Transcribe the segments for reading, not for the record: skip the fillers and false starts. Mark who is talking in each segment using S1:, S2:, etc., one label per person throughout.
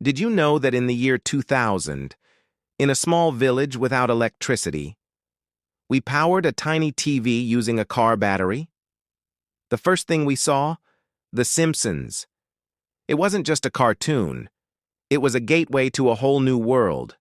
S1: Did you know that in the year 2000, in a small village without electricity, we powered a tiny TV using a car battery? The first thing we saw? The Simpsons. It wasn't just a cartoon. It was a gateway to a whole new world.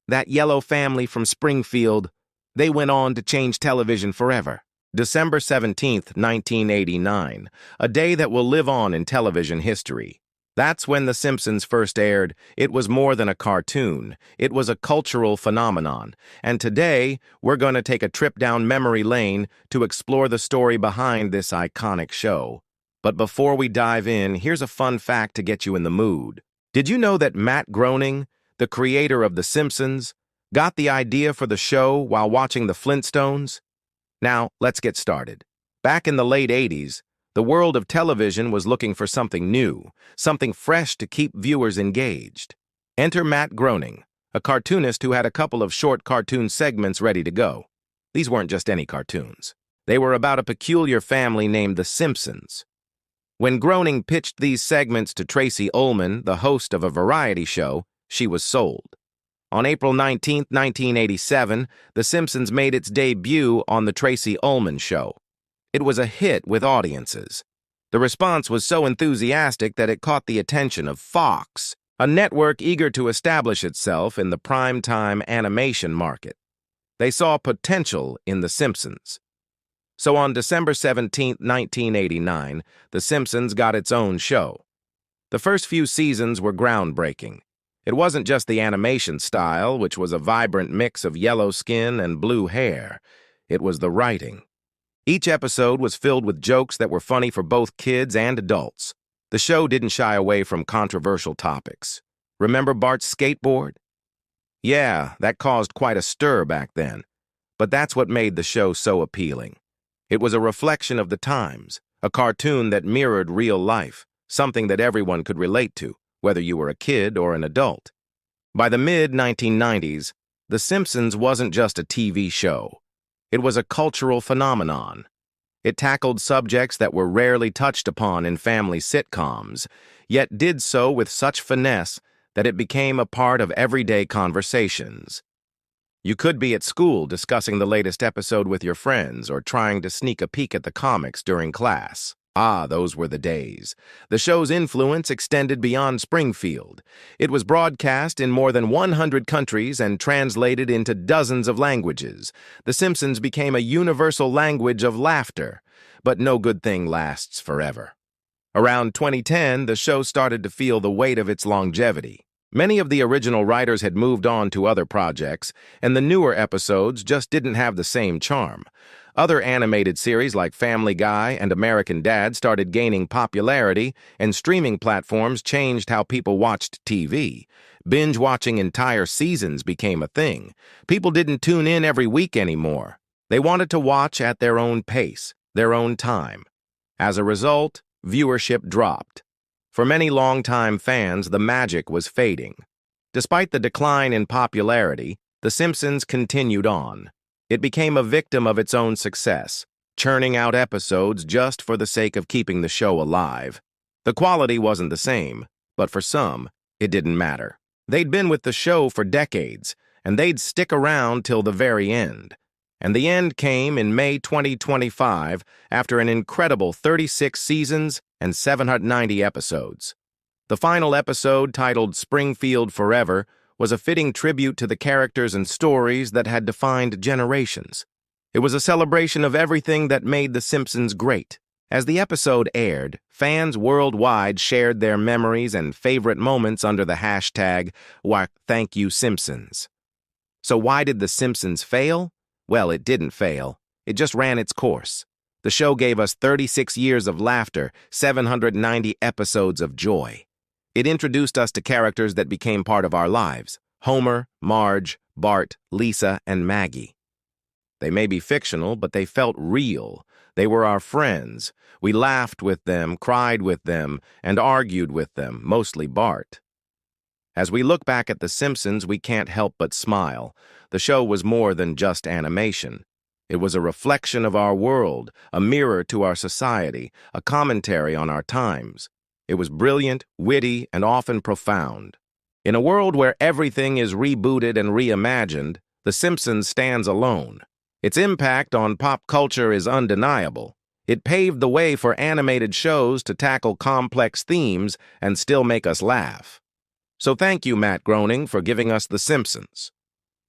S1: That yellow family from Springfield, they went on to change television forever. December 17th, 1989, a day that will live on in television history. That's when The Simpsons first aired. It was more than a cartoon. It was a cultural phenomenon. And today, we're going to take a trip down memory lane to explore the story behind this iconic show. But before we dive in, here's a fun fact to get you in the mood. Did you know that Matt Groening, the creator of The Simpsons, got the idea for the show while watching the Flintstones? Now, let's get started. Back in the late 80s, the world of television was looking for something new, something fresh to keep viewers engaged. Enter Matt Groening, a cartoonist who had a couple of short cartoon segments ready to go. These weren't just any cartoons. They were about a peculiar family named the Simpsons. When Groening pitched these segments to Tracy Ullman, the host of a variety show, she was sold. On April 19, 1987, The Simpsons made its debut on the Tracy Ullman Show. It was a hit with audiences. The response was so enthusiastic that it caught the attention of Fox, a network eager to establish itself in the primetime animation market. They saw potential in The Simpsons. So on December 17, 1989, The Simpsons got its own show. The first few seasons were groundbreaking. It wasn't just the animation style, which was a vibrant mix of yellow skin and blue hair. It was the writing. Each episode was filled with jokes that were funny for both kids and adults. The show didn't shy away from controversial topics. Remember Bart's skateboard? Yeah, that caused quite a stir back then. But that's what made the show so appealing. It was a reflection of the times, a cartoon that mirrored real life, something that everyone could relate to, whether you were a kid or an adult. By the mid-1990s, The Simpsons wasn't just a TV show. It was a cultural phenomenon. It tackled subjects that were rarely touched upon in family sitcoms, yet did so with such finesse that it became a part of everyday conversations. You could be at school discussing the latest episode with your friends or trying to sneak a peek at the comics during class. Ah, those were the days. The show's influence extended beyond Springfield. It was broadcast in more than 100 countries and translated into dozens of languages. The Simpsons became a universal language of laughter, but no good thing lasts forever. Around 2010, the show started to feel the weight of its longevity. Many of the original writers had moved on to other projects, and the newer episodes just didn't have the same charm. Other animated series like Family Guy and American Dad started gaining popularity, and streaming platforms changed how people watched TV. Binge-watching entire seasons became a thing. People didn't tune in every week anymore. They wanted to watch at their own pace, their own time. As a result, viewership dropped. For many longtime fans, the magic was fading. Despite the decline in popularity, The Simpsons continued on. It became a victim of its own success, churning out episodes just for the sake of keeping the show alive. The quality wasn't the same, but for some, it didn't matter. They'd been with the show for decades, and they'd stick around till the very end. And the end came in May 2025 after an incredible 36 seasons and 790 episodes. The final episode, titled Springfield Forever, was a fitting tribute to the characters and stories that had defined generations. It was a celebration of everything that made The Simpsons great. As the episode aired, fans worldwide shared their memories and favorite moments under the hashtag #ThankYouSimpsons. So why did The Simpsons fail? Well, it didn't fail. It just ran its course. The show gave us 36 years of laughter, 790 episodes of joy. It introduced us to characters that became part of our lives: Homer, Marge, Bart, Lisa, and Maggie. They may be fictional, but they felt real. They were our friends. We laughed with them, cried with them, and argued with them, mostly Bart. As we look back at The Simpsons, we can't help but smile. The show was more than just animation. It was a reflection of our world, a mirror to our society, a commentary on our times. It was brilliant, witty, and often profound. In a world where everything is rebooted and reimagined, The Simpsons stands alone. Its impact on pop culture is undeniable. It paved the way for animated shows to tackle complex themes and still make us laugh. So thank you, Matt Groening, for giving us The Simpsons.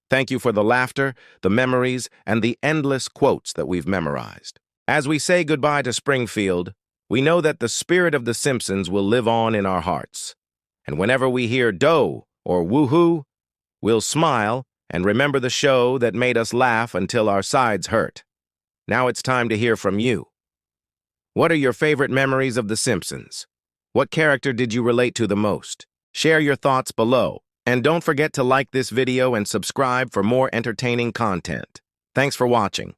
S1: Thank you for the laughter, the memories, and the endless quotes that we've memorized. As we say goodbye to Springfield, we know that the spirit of The Simpsons will live on in our hearts. And whenever we hear "dough" or "woohoo," we'll smile and remember the show that made us laugh until our sides hurt. Now it's time to hear from you. What are your favorite memories of The Simpsons? What character did you relate to the most? Share your thoughts below. And don't forget to like this video and subscribe for more entertaining content. Thanks for watching.